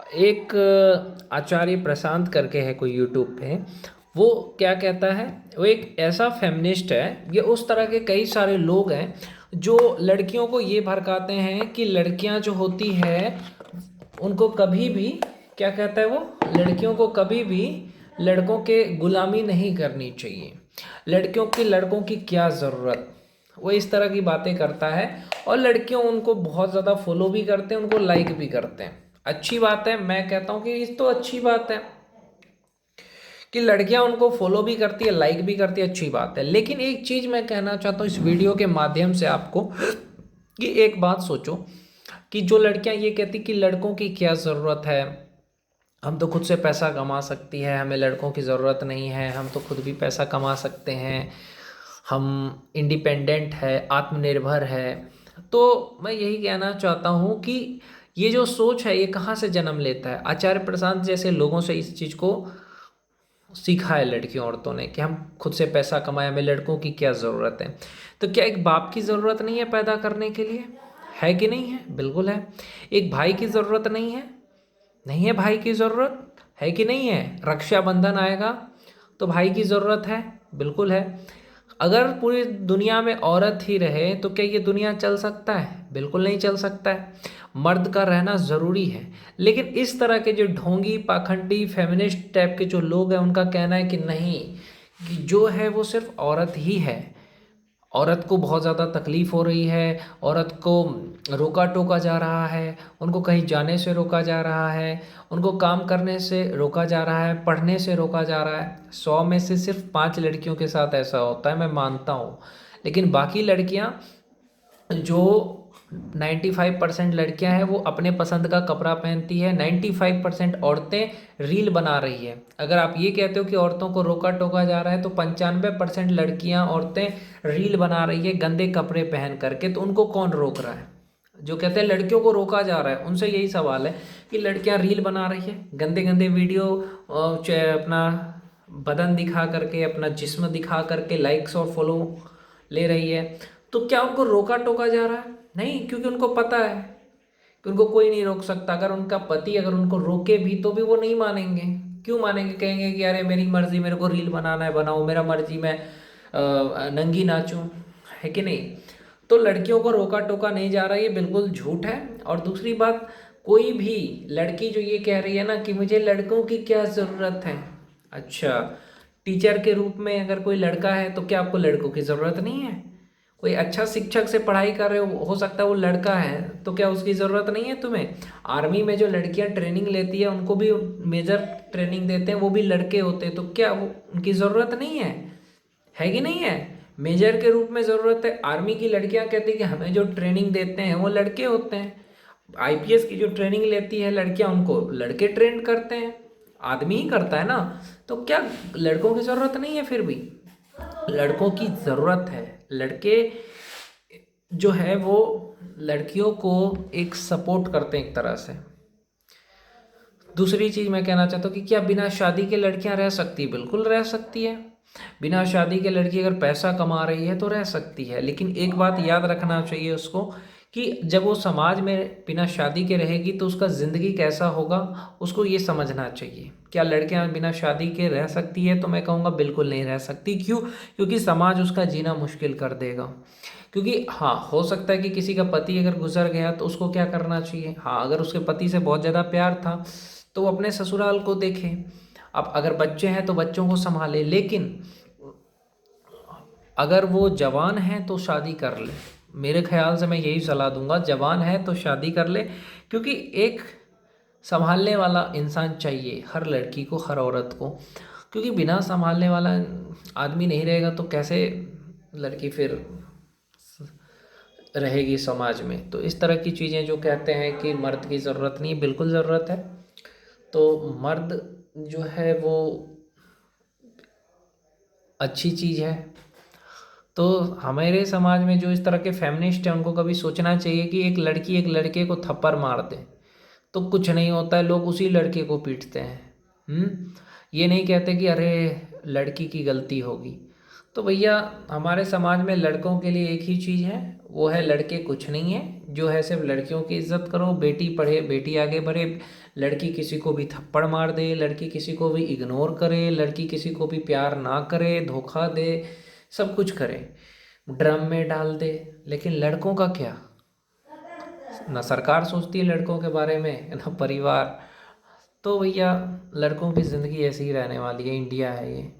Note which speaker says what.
Speaker 1: एक आचार्य प्रशांत करके है कोई यूट्यूब पे। वो क्या कहता है, वो एक ऐसा फेमिनिस्ट है। ये उस तरह के कई सारे लोग हैं जो लड़कियों को ये भड़काते हैं कि लड़कियां जो होती है उनको कभी भी, क्या कहता है वो, लड़कियों को कभी भी लड़कों के गुलामी नहीं करनी चाहिए। लड़कियों की, लड़कों की क्या ज़रूरत, वो इस तरह की बातें करता है। और लड़कियों उनको बहुत ज़्यादा फॉलो भी करते हैं, उनको लाइक भी करते हैं। अच्छी बात है, मैं कहता हूँ कि इस तो अच्छी बात है कि लड़कियां उनको फॉलो भी करती है, लाइक भी करती है, अच्छी बात है। लेकिन एक चीज़ मैं कहना चाहता हूँ इस वीडियो के माध्यम से आपको, कि एक बात सोचो कि जो लड़कियां ये कहती कि लड़कों की क्या ज़रूरत है, हम तो खुद से पैसा कमा सकती है, हमें लड़कों की ज़रूरत नहीं है, हम तो खुद भी पैसा कमा सकते हैं, हम इंडिपेंडेंट है, आत्मनिर्भर है। तो मैं यही कहना चाहता हूँ कि ये जो सोच है ये कहाँ से जन्म लेता है। आचार्य प्रशांत जैसे लोगों से इस चीज़ को सीखा है लड़कियों औरतों ने कि हम खुद से पैसा कमाएं, हमें लड़कों की क्या ज़रूरत है। तो क्या एक बाप की ज़रूरत नहीं है पैदा करने के लिए? है कि नहीं है? बिल्कुल है। एक भाई की ज़रूरत नहीं है? नहीं है भाई की ज़रूरत, है कि नहीं है? रक्षाबंधन आएगा तो भाई की ज़रूरत है, बिल्कुल है। अगर पूरी दुनिया में औरत ही रहे तो क्या ये दुनिया चल सकता है? बिल्कुल नहीं चल सकता है। मर्द का रहना ज़रूरी है। लेकिन इस तरह के जो ढोंगी, पाखंडी, फेमिनिस्ट टाइप के जो लोग हैं उनका कहना है कि नहीं, कि जो है वो सिर्फ औरत ही है, औरत को बहुत ज़्यादा तकलीफ़ हो रही है, औरत को रोका टोका जा रहा है, उनको कहीं जाने से रोका जा रहा है, उनको काम करने से रोका जा रहा है, पढ़ने से रोका जा रहा है। 100 में से सिर्फ 5 लड़कियों के साथ ऐसा होता है, मैं मानता हूँ। लेकिन बाकी लड़कियाँ, जो 95% लड़कियां हैं वो अपने पसंद का कपड़ा पहनती है। 95% औरतें रील बना रही है। अगर आप ये कहते हो कि औरतों को रोका टोका जा रहा है, तो 95% लड़कियां, औरतें रील बना रही है गंदे कपड़े पहन करके। तो उनको कौन रोक रहा है? जो कहते हैं लड़कियों को रोका जा रहा है, उनसे यही सवाल है कि लड़कियां रील बना रही है, गंदे गंदे वीडियो, अपना बदन दिखा करके, अपना जिस्म दिखा करके लाइक्स और फॉलो ले रही है। तो क्या उनको रोका टोका जा रहा है? नहीं, क्योंकि उनको पता है कि उनको कोई नहीं रोक सकता। अगर उनका पति अगर उनको रोके भी तो भी वो नहीं मानेंगे। क्यों मानेंगे? कहेंगे कि अरे मेरी मर्जी, मेरे को रील बनाना है बनाओ, मेरा मर्जी, मैं नंगी नाचूं, है कि नहीं? तो लड़कियों को रोका टोका नहीं जा रहा, ये बिल्कुल झूठ है। और दूसरी बात, कोई भी लड़की जो ये कह रही है ना कि मुझे लड़कों की क्या ज़रूरत है, अच्छा, टीचर के रूप में अगर कोई लड़का है तो क्या आपको लड़कों की ज़रूरत नहीं है? कोई अच्छा शिक्षक से पढ़ाई कर रहे हो सकता है वो लड़का है, तो क्या उसकी ज़रूरत नहीं है तुम्हें? आर्मी में जो लड़कियां ट्रेनिंग लेती है उनको भी मेजर ट्रेनिंग देते हैं, वो भी लड़के होते हैं, तो क्या वो उनकी ज़रूरत नहीं है कि नहीं है? मेजर के रूप में ज़रूरत है। आर्मी की लड़कियां कहती है कि हमें जो ट्रेनिंग देते हैं वो लड़के होते हैं। आईपीएस की जो ट्रेनिंग लेती है लड़कियां, उनको लड़के ट्रेन करते हैं, आदमी ही करता है ना। तो क्या लड़कों की ज़रूरत नहीं है? फिर भी लड़कों की ज़रूरत है। लड़के जो है वो लड़कियों को एक सपोर्ट करते हैं एक तरह से। दूसरी चीज़ मैं कहना चाहता हूँ कि क्या बिना शादी के लड़कियां रह सकती है? बिल्कुल रह सकती है। बिना शादी के लड़की अगर पैसा कमा रही है तो रह सकती है। लेकिन एक बात याद रखना चाहिए उसको, कि जब वो समाज में बिना शादी के रहेगी तो उसका ज़िंदगी कैसा होगा, उसको ये समझना चाहिए। क्या लड़कियां बिना शादी के रह सकती है? तो मैं कहूँगा बिल्कुल नहीं रह सकती। क्यों? क्योंकि समाज उसका जीना मुश्किल कर देगा। क्योंकि हाँ, हो सकता है कि किसी का पति अगर गुजर गया तो उसको क्या करना चाहिए, हाँ, अगर उसके पति से बहुत ज़्यादा प्यार था तो वो अपने ससुराल को देखे। अब अगर बच्चे हैं तो बच्चों को संभाले। लेकिन अगर वो जवान है तो शादी कर ले। मेरे ख्याल से मैं यही सलाह दूंगा, जवान है तो शादी कर ले। क्योंकि एक संभालने वाला इंसान चाहिए हर लड़की को, हर औरत को। क्योंकि बिना संभालने वाला आदमी नहीं रहेगा तो कैसे लड़की फिर रहेगी समाज में? तो इस तरह की चीज़ें जो कहते हैं कि मर्द की ज़रूरत नहीं, बिल्कुल ज़रूरत है। तो मर्द जो है वो अच्छी चीज़ है। तो हमारे समाज में जो इस तरह के फेमिनिस्ट हैं उनको कभी सोचना चाहिए कि एक लड़की एक लड़के को थप्पड़ मार दे तो कुछ नहीं होता है, लोग उसी लड़के को पीटते हैं। ये नहीं कहते कि अरे लड़की की गलती होगी। तो भैया हमारे समाज में लड़कों के लिए एक ही चीज़ है, वो है लड़के कुछ नहीं है, जो है सिर्फ लड़कियों की इज्जत करो, बेटी पढ़े बेटी आगे बढ़े। लड़की किसी को भी थप्पड़ मार दे, लड़की किसी को भी इग्नोर करे, लड़की किसी को भी प्यार ना करे, धोखा दे, सब कुछ करे, ड्रम में डाल दे। लेकिन लड़कों का क्या? ना सरकार सोचती है लड़कों के बारे में, ना परिवार। तो भैया लड़कों की ज़िंदगी ऐसी ही रहने वाली है, इंडिया है ये।